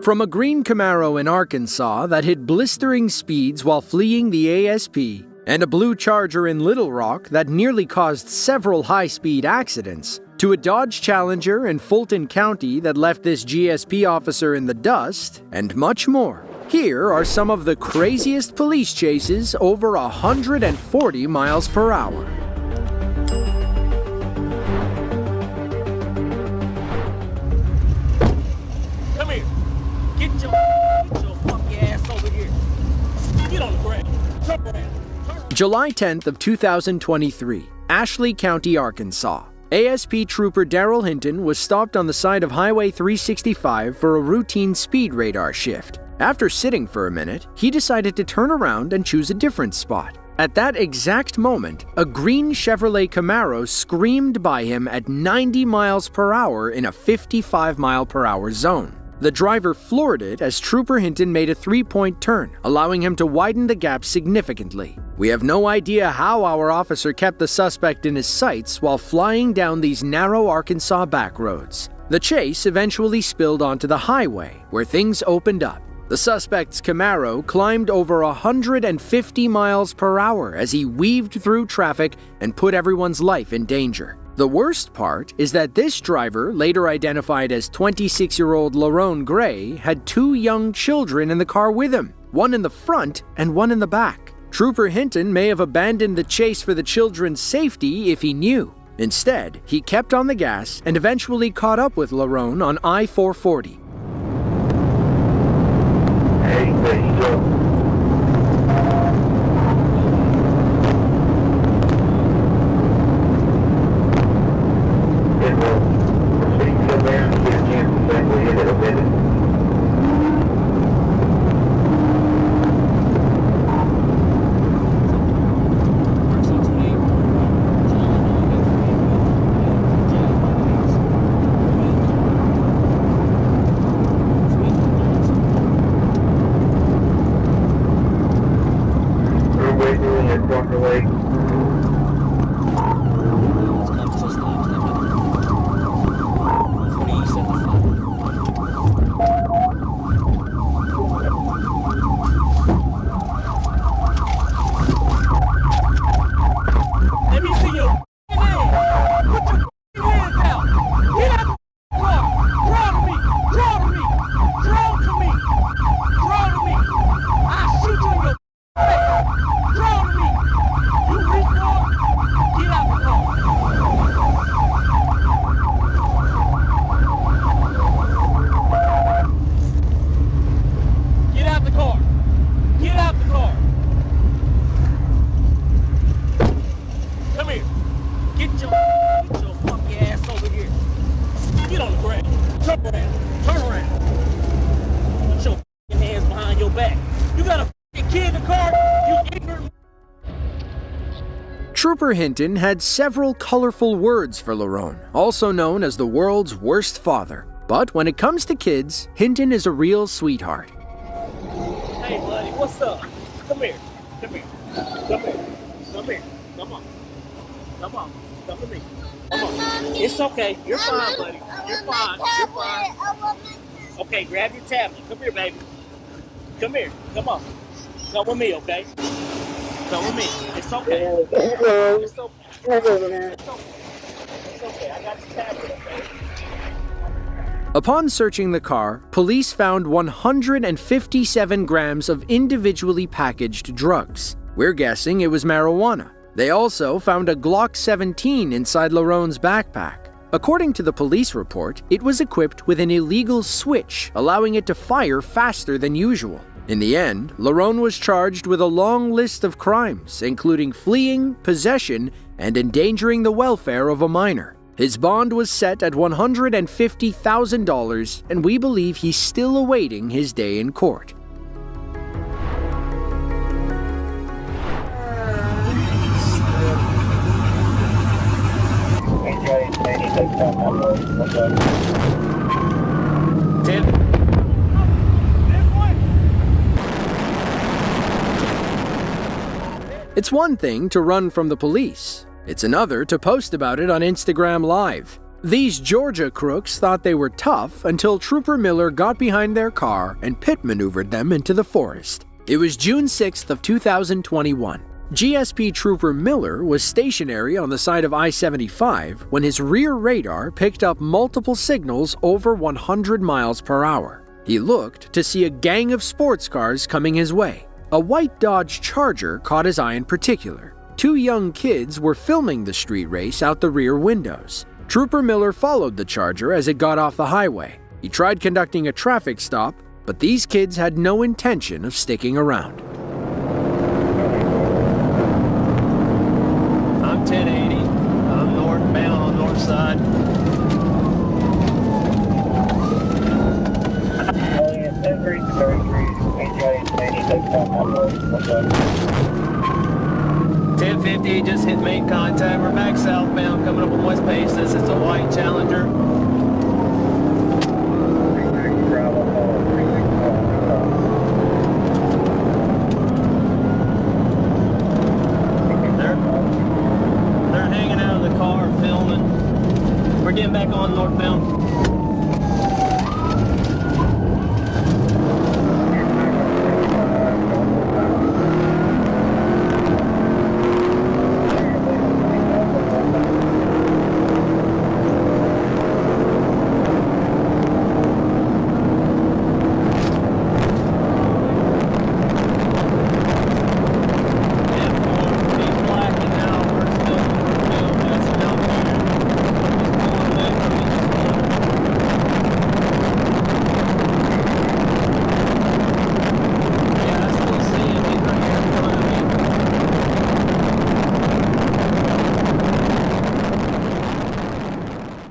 From a green Camaro in Arkansas that hit blistering speeds while fleeing the ASP, and a blue Charger in Little Rock that nearly caused several high-speed accidents, to a Dodge Challenger in Fulton County that left this GSP officer in the dust, and much more. Here are some of the craziest police chases over 140 miles per hour. Come here. Get your funky ass over here. Get on the ground. Turn around. July 10th of 2023, Ashley County, Arkansas. ASP Trooper Daryl Hinton was stopped on the side of Highway 365 for a routine speed radar shift. After sitting for a minute, he decided to turn around and choose a different spot. At that exact moment, a green Chevrolet Camaro screamed by him at 90 miles per hour in a 55 mile per hour zone. The driver floored it as Trooper Hinton made a three-point turn, allowing him to widen the gap significantly. We have no idea how our officer kept the suspect in his sights while flying down these narrow Arkansas back roads. The chase eventually spilled onto the highway, where things opened up. The suspect's Camaro climbed over 150 miles per hour as he weaved through traffic and put everyone's life in danger. The worst part is that this driver, later identified as 26-year-old Lerone Gray, had two young children in the car with him, one in the front and one in the back. Trooper Hinton may have abandoned the chase for the children's safety if he knew. Instead, he kept on the gas and eventually caught up with Lerone on I-440. Hey, there you go. Trooper Hinton had several colorful words for Lerone, also known as the world's worst father. But when it comes to kids, Hinton is a real sweetheart. Hey, buddy, what's up? Come here. Come here. Come here. Come here. Come on. Come on. Come to me. Come on. It's okay. You're fine, buddy. You're fine. You're fine. Okay, grab your tablet. Come here, baby. Come here. Come on. Come with me, okay? Come with me. It's okay. It's okay. It's okay. It's okay. I got your tablet, okay? Upon searching the car, police found 157 grams of individually packaged drugs. We're guessing it was marijuana. They also found a Glock 17 inside Lerone's backpack. According to the police report, it was equipped with an illegal switch, allowing it to fire faster than usual. In the end, Lerone was charged with a long list of crimes, including fleeing, possession, and endangering the welfare of a minor. His bond was set at $150,000, and we believe he's still awaiting his day in court. It's one thing to run from the police. It's another to post about it on Instagram Live. These Georgia crooks thought they were tough until Trooper Miller got behind their car and pit maneuvered them into the forest. It was June 6th of 2021. GSP Trooper Miller was stationary on the side of I-75 when his rear radar picked up multiple signals over 100 miles per hour. He looked to see a gang of sports cars coming his way. A white Dodge Charger caught his eye in particular. Two young kids were filming the street race out the rear windows. Trooper Miller followed the Charger as it got off the highway. He tried conducting a traffic stop, but these kids had no intention of sticking around. I'm 1080. I'm northbound on the north side. 1050, just hit main contact. We're back southbound, coming up on West Paces. It's a white Challenger. They're hanging out of the car, filming. We're getting back on northbound.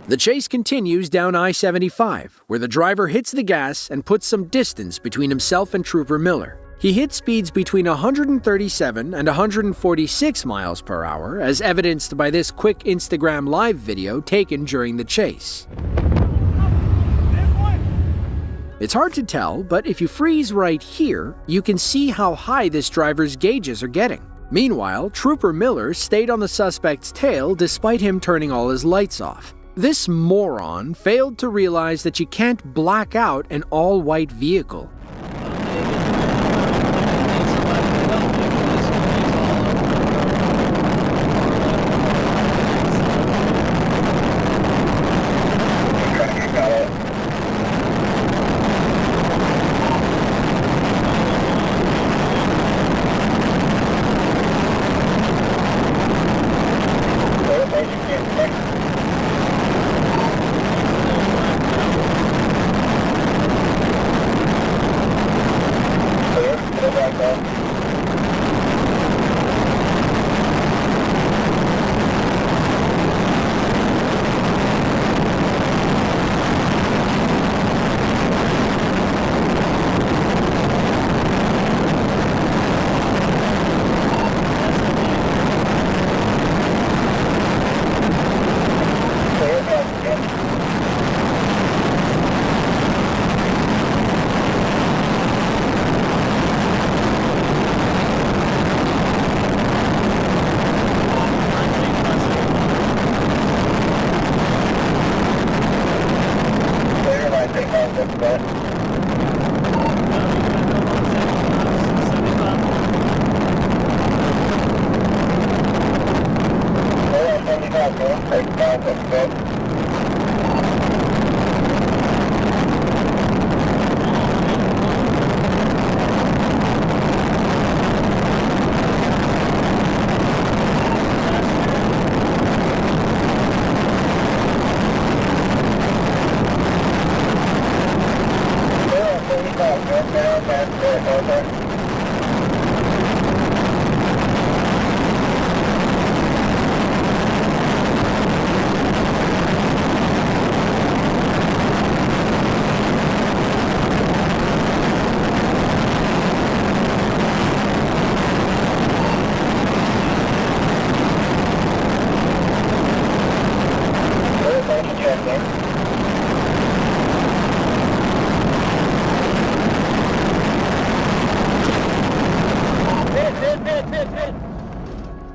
The chase continues down I-75, where the driver hits the gas and puts some distance between himself and Trooper Miller. He hit speeds between 137 and 146 miles per hour, as evidenced by this quick Instagram live video taken during the chase. It's hard to tell, but if you freeze right here, you can see how high this driver's gauges are getting. Meanwhile, Trooper Miller stayed on the suspect's tail despite him turning all his lights off. This moron failed to realize that you can't black out an all-white vehicle.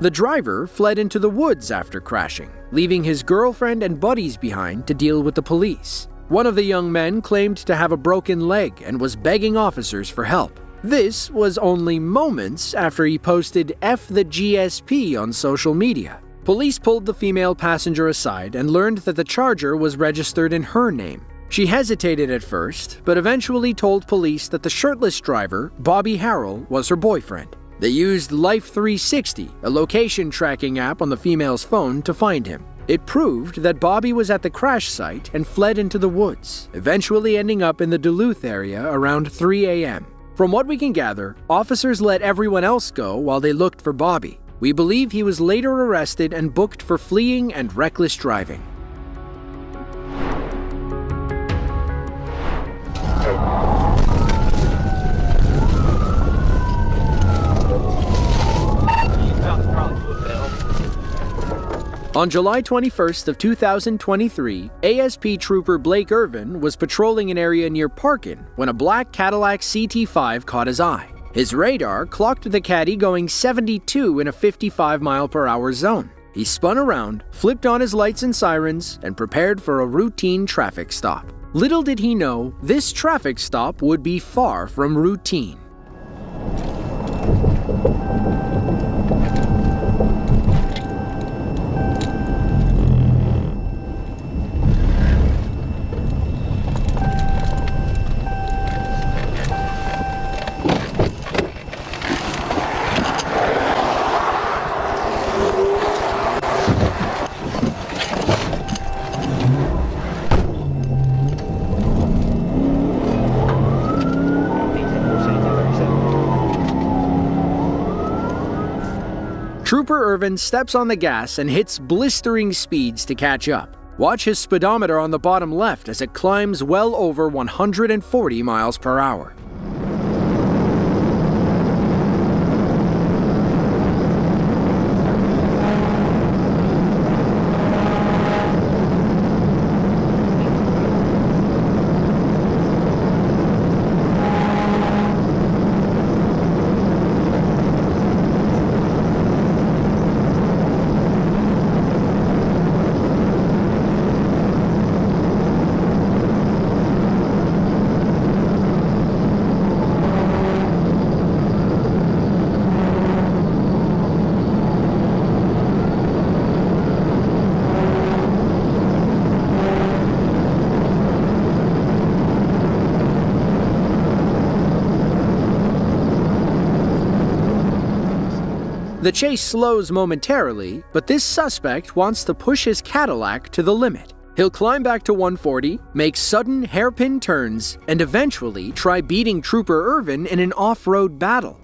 The driver fled into the woods after crashing, leaving his girlfriend and buddies behind to deal with the police. One of the young men claimed to have a broken leg and was begging officers for help. This was only moments after he posted "F the GSP" on social media. Police pulled the female passenger aside and learned that the Charger was registered in her name. She hesitated at first, but eventually told police that the shirtless driver, Bobby Harrell, was her boyfriend. They used Life 360, a location tracking app on the female's phone, to find him. It proved that Bobby was at the crash site and fled into the woods, eventually ending up in the Duluth area around 3 a.m. From what we can gather, officers let everyone else go while they looked for Bobby. We believe he was later arrested and booked for fleeing and reckless driving. On July 21st of 2023, ASP Trooper Blake Irvin was patrolling an area near Parkin when a black Cadillac CT5 caught his eye. His radar clocked the Caddy going 72 in a 55-mile-per-hour zone. He spun around, flipped on his lights and sirens, and prepared for a routine traffic stop. Little did he know, this traffic stop would be far from routine. Trooper Irvin steps on the gas and hits blistering speeds to catch up. Watch his speedometer on the bottom left as it climbs well over 140 miles per hour. The chase slows momentarily, but this suspect wants to push his Cadillac to the limit. He'll climb back to 140, make sudden hairpin turns, and eventually try beating Trooper Irvin in an off-road battle.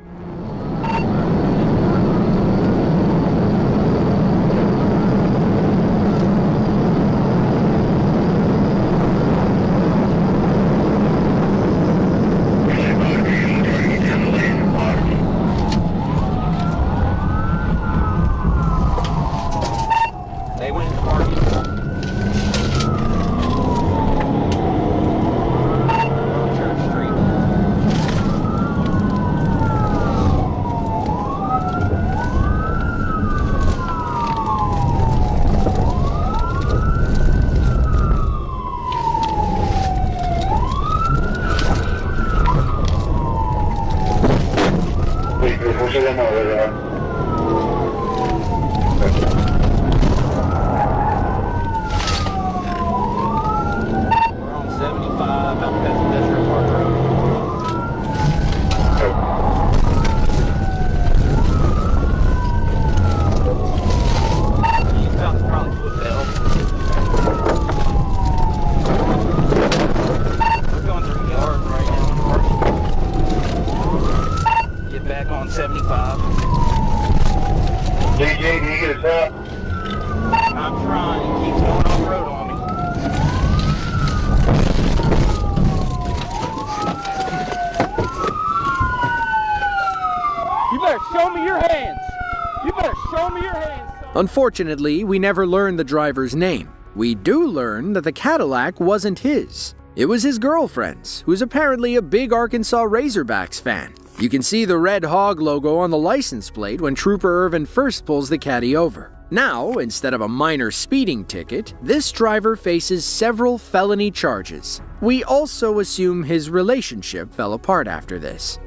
Unfortunately, we never learn the driver's name. We do learn that the Cadillac wasn't his. It was his girlfriend's, who's apparently a big Arkansas Razorbacks fan. You can see the Red Hog logo on the license plate when Trooper Irvin first pulls the caddy over. Now, instead of a minor speeding ticket, this driver faces several felony charges. We also assume his relationship fell apart after this.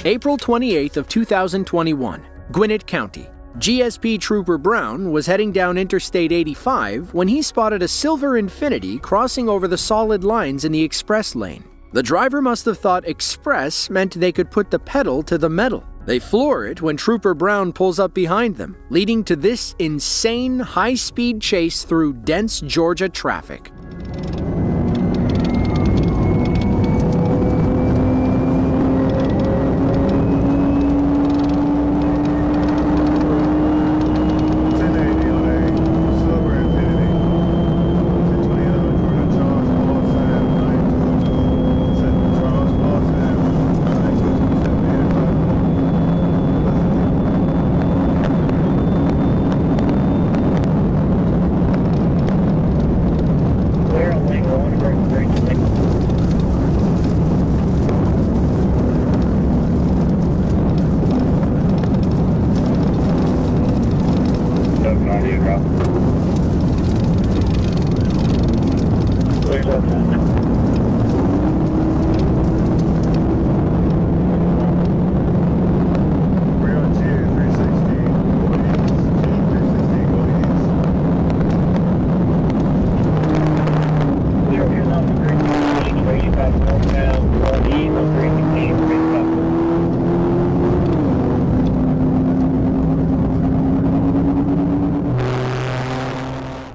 April 28th of 2021, Gwinnett County. GSP Trooper Brown was heading down Interstate 85 when he spotted a silver Infiniti crossing over the solid lines in the express lane. The driver must have thought express meant they could put the pedal to the metal. They floor it when Trooper Brown pulls up behind them, leading to this insane high-speed chase through dense Georgia traffic.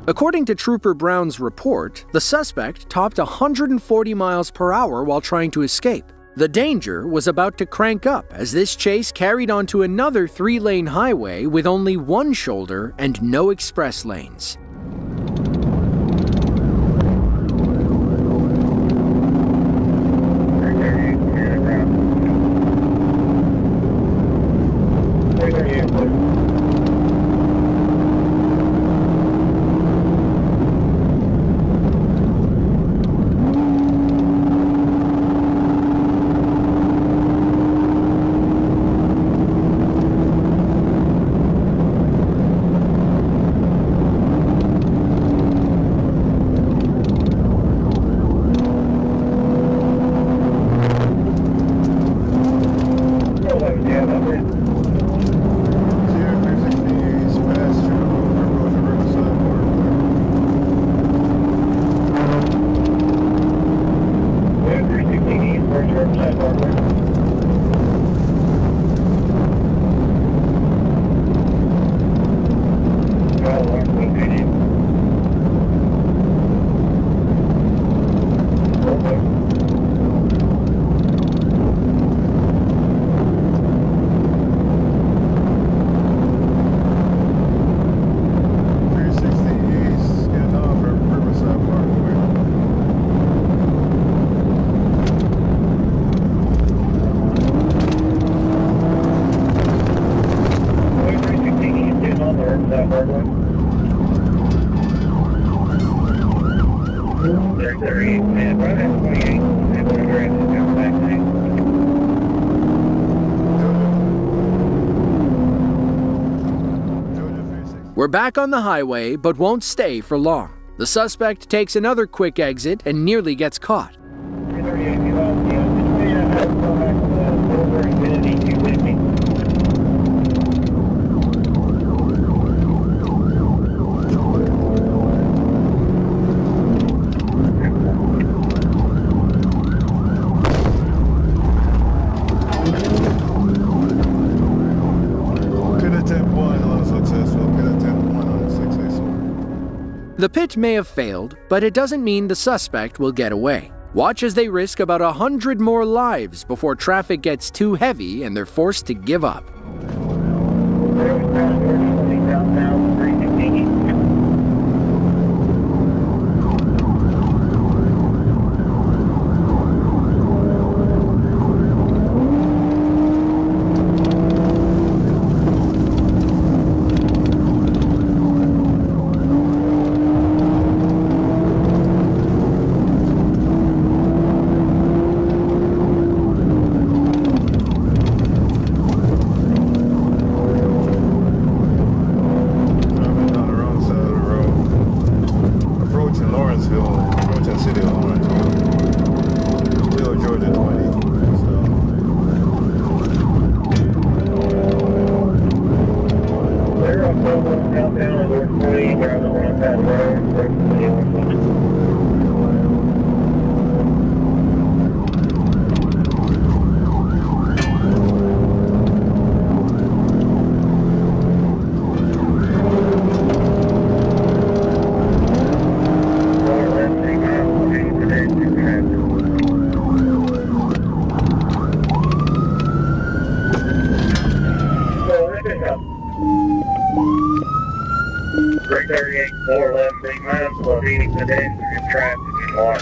According to Trooper Brown's report, the suspect topped 140 miles per hour while trying to escape. The danger was about to crank up as this chase carried onto another 3-lane highway with only one shoulder and no express lanes. We're back on the highway, but won't stay for long. The suspect takes another quick exit and nearly gets caught. The pit may have failed, but it doesn't mean the suspect will get away. Watch as they risk about 100 more lives before traffic gets too heavy and they're forced to give up. Southbound North 20, driving around that road, 338, 4 left, 3 miles, leading pedestrian traffic and watch.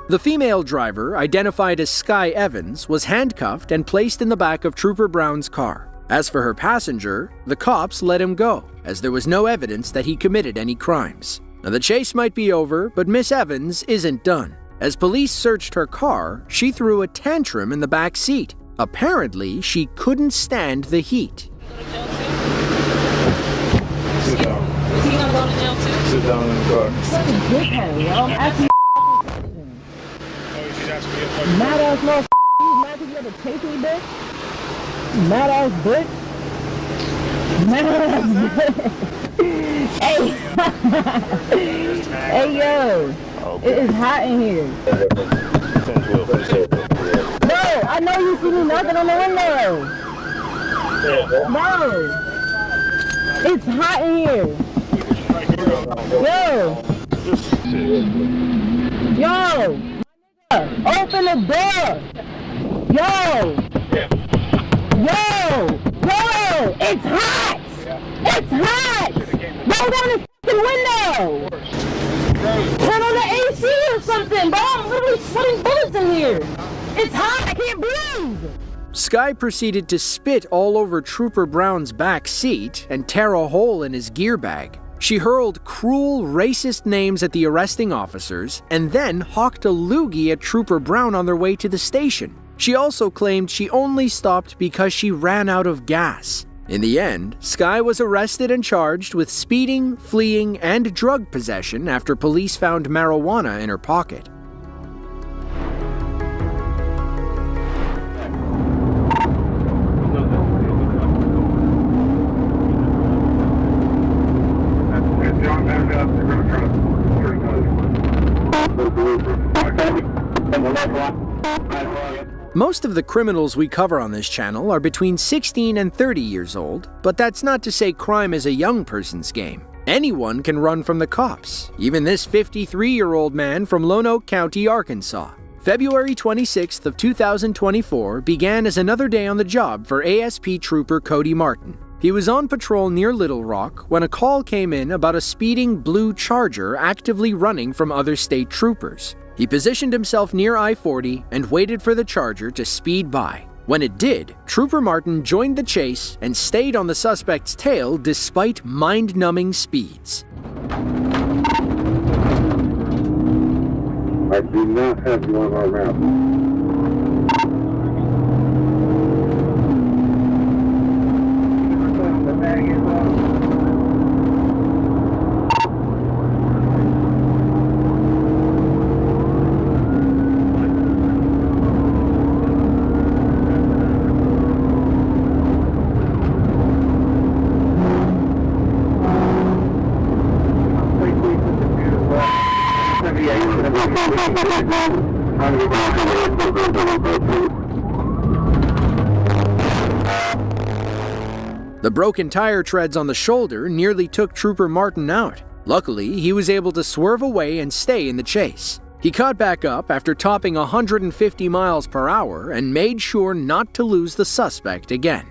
The female driver, identified as Sky Evans, was handcuffed and placed in the back of Trooper Brown's car. As for her passenger, the cops let him go, as there was no evidence that he committed any crimes. Now, the chase might be over, but Miss Evans isn't done. As police searched her car, she threw a tantrum in the back seat. Apparently, she couldn't stand the heat. Sit down. Is he gonna go to jail too? Sit down in the car. Such a dickhead, yo. I'm asking mad ass motherfucker. You mad because you had to chase me, bitch? Mad ass bitch. Mad ass bitch. Hey. Hey, yo. Okay. It is hot in here. 10-12. No, I know you see me knocking on the window. No. It's hot in here. Yo. Open the door. Yo. It's hot. It's hot. Roll down the fucking window. Turn on the AC or something, bro. I'm literally sweating bullets in here. It's hot. I can't breathe. Sky proceeded to spit all over Trooper Brown's back seat and tear a hole in his gear bag. She hurled cruel, racist names at the arresting officers and then hawked a loogie at Trooper Brown on their way to the station. She also claimed she only stopped because she ran out of gas. In the end, Sky was arrested and charged with speeding, fleeing, and drug possession after police found marijuana in her pocket. Most of the criminals we cover on this channel are between 16 and 30 years old, but that's not to say crime is a young person's game. Anyone can run from the cops, even this 53-year-old man from Lonoke County, Arkansas. February 26th of 2024 began as another day on the job for ASP Trooper Cody Martin. He was on patrol near Little Rock when a call came in about a speeding blue Charger actively running from other state troopers. He positioned himself near I-40 and waited for the Charger to speed by. When it did, Trooper Martin joined the chase and stayed on the suspect's tail despite mind-numbing speeds. I do not have you on our map. The broken tire treads on the shoulder nearly took Trooper Martin out. Luckily, he was able to swerve away and stay in the chase. He caught back up after topping 150 miles per hour and made sure not to lose the suspect again.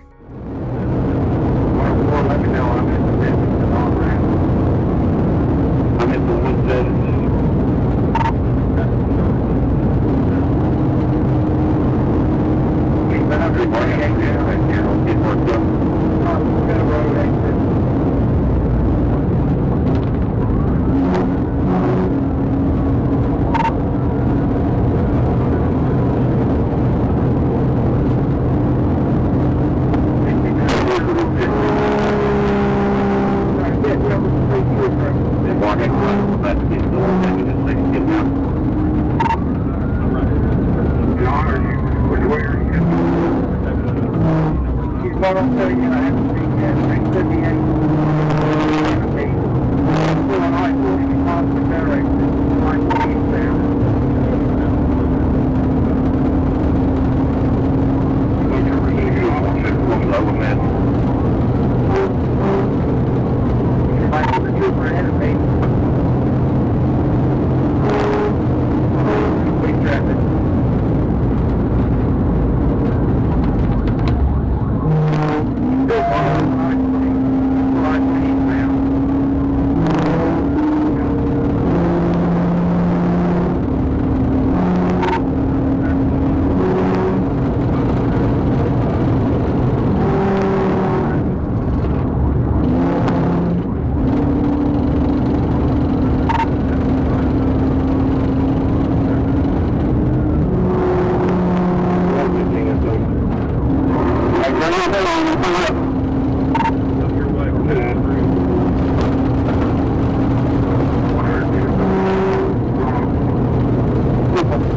I'll tell you, I have to be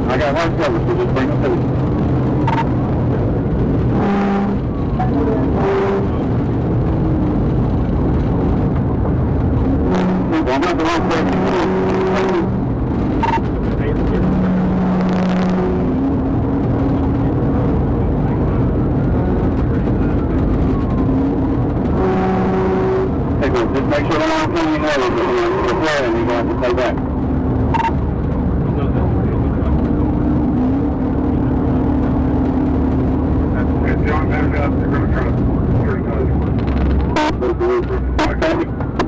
I got one covered, so just bring them to me. I'm not the wrong person. Hey, good. Just make sure the wrong thing you know is the flare and you're going to have to play back. John, back up. They're going to try to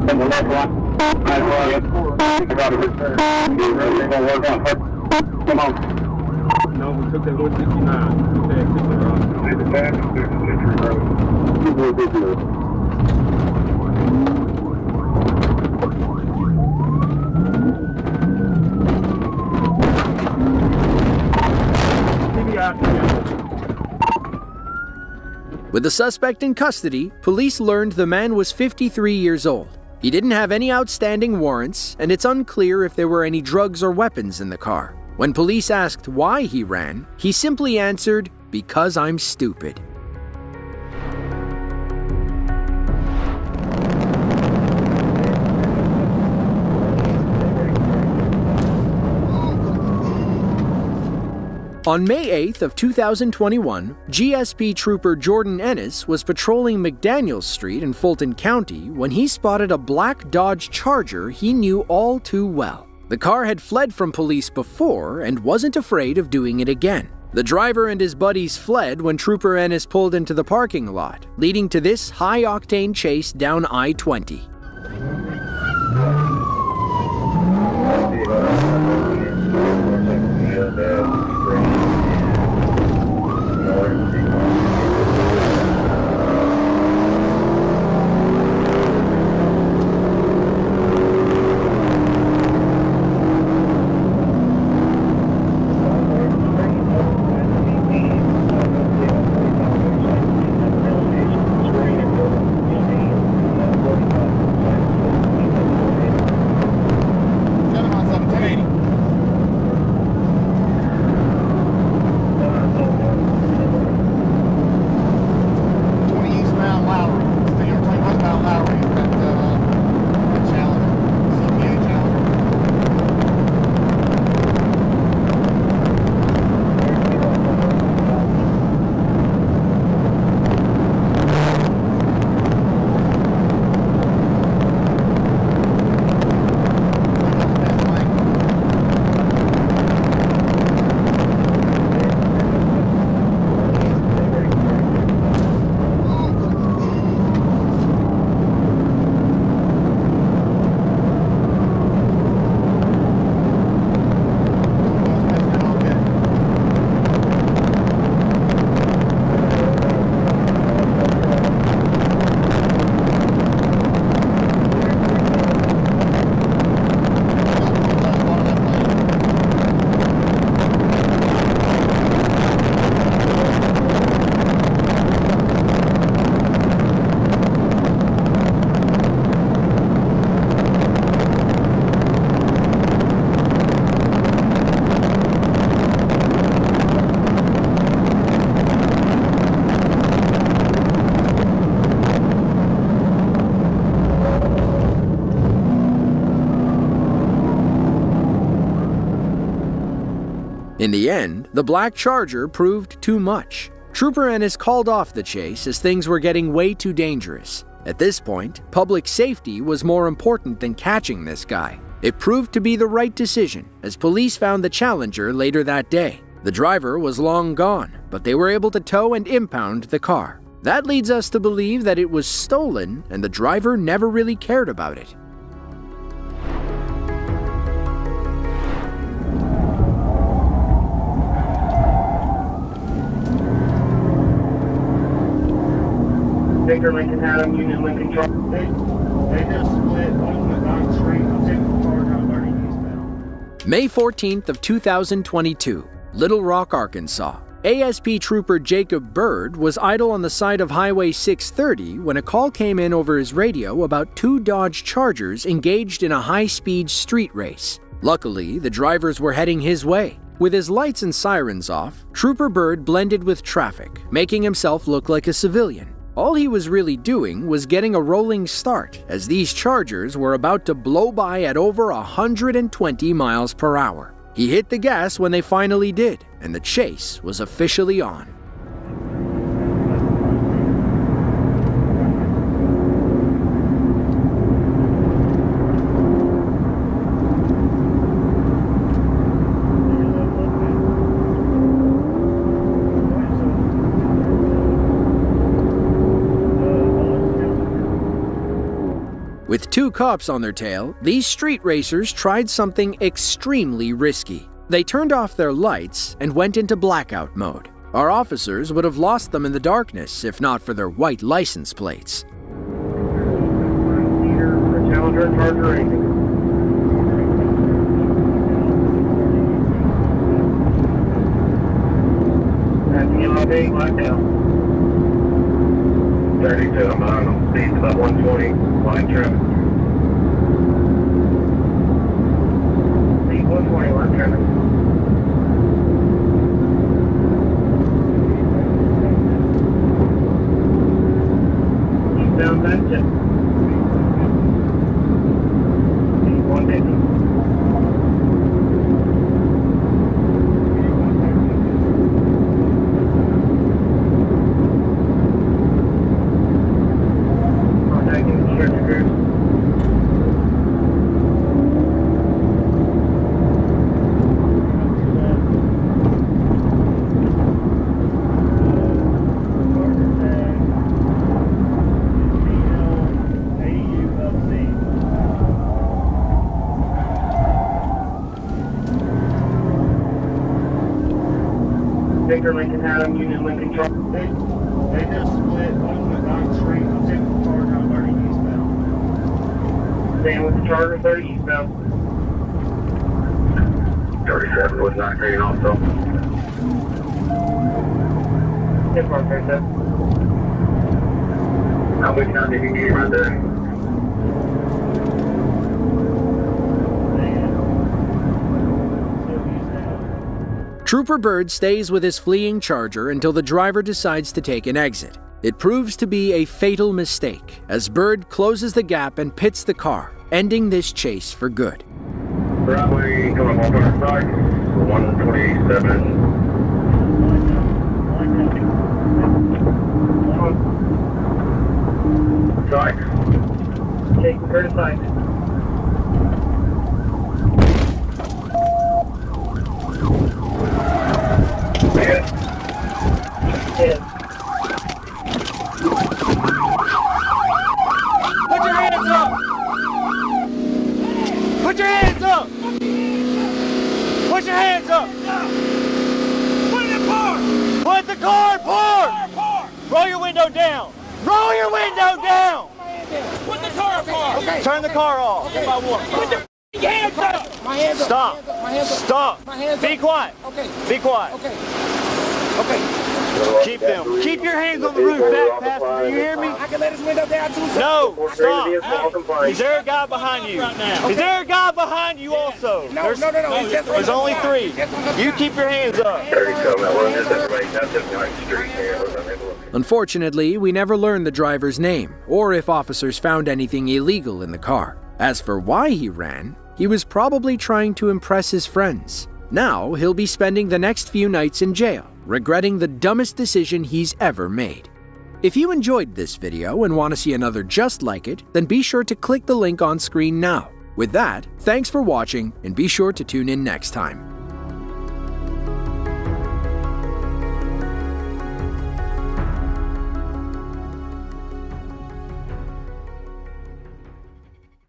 and the left one. I got it. They're going to work on her. Come on. No, we took that 169. We took that exit road. See the pass is 6th Century Road. Keep moving, keep moving. With the suspect in custody, police learned the man was 53 years old. He didn't have any outstanding warrants, and it's unclear if there were any drugs or weapons in the car. When police asked why he ran, he simply answered, "Because I'm stupid." On May 8th of 2021, GSP Trooper Jordan Ennis was patrolling McDaniels Street in Fulton County when he spotted a black Dodge Charger he knew all too well. The car had fled from police before and wasn't afraid of doing it again. The driver and his buddies fled when Trooper Ennis pulled into the parking lot, leading to this high-octane chase down I-20. In the end, the black Charger proved too much. Trooper Ennis called off the chase as things were getting way too dangerous. At this point, public safety was more important than catching this guy. It proved to be the right decision, as police found the Challenger later that day. The driver was long gone, but they were able to tow and impound the car. That leads us to believe that it was stolen and the driver never really cared about it. Victor Lincoln Adam, Union Lincoln Truck. They just split on the Don Street. I'm taking the car down 30 eastbound. May 14th of 2022, Little Rock, Arkansas. ASP Trooper Jacob Bird was idle on the side of Highway 630 when a call came in over his radio about two Dodge Chargers engaged in a high-speed street race. Luckily, the drivers were heading his way. With his lights and sirens off, Trooper Bird blended with traffic, making himself look like a civilian. All he was really doing was getting a rolling start, as these Chargers were about to blow by at over 120 miles per hour. He hit the gas when they finally did, and the chase was officially on. With two cops on their tail, these street racers tried something extremely risky. They turned off their lights and went into blackout mode. Our officers would have lost them in the darkness if not for their white license plates. Challenger and Charger Racing. That's the MIB, blacked out. 32, I'm on speeds about 120, line traffic. Speed 120, line traffic. Eastbound back check. Speed 150. Victor Lincoln Adam, Union Lincoln Truck. They just split on the Don Street. I'm taking the car down 30 eastbound. Staying with the Charger, 30 eastbound. 37 was not green also. 10 car, 37. How big time did you get right there? Trooper Bird stays with his fleeing Charger until the driver decides to take an exit. It proves to be a fatal mistake, as Bird closes the gap and pits the car, ending this chase for good. Broadway, coming off our side, 127. Side. Take her to side. Put your hands up! Put your hands up! Put your hands up! Put it in park! Put the car in park! Roll your window down! Roll your window down! Put the car in park! Okay. Turn the car off. Okay. Put your hands up! My hands up. Stop! My hands up. Stop! My hands Be up. quiet! Okay. Be quiet! Okay. Okay. Keep them. Keep your hands on the roof, back passenger. You hear me? I can let his window down too. No, stop. Is there a guy behind you? Is there a guy behind you also? No. There's only three. You keep your hands up. Unfortunately, we never learned the driver's name, or if officers found anything illegal in the car. As for why he ran, he was probably trying to impress his friends. Now he'll be spending the next few nights in jail, regretting the dumbest decision he's ever made. If you enjoyed this video and want to see another just like it, then be sure to click the link on screen now. With that, thanks for watching and be sure to tune in next time.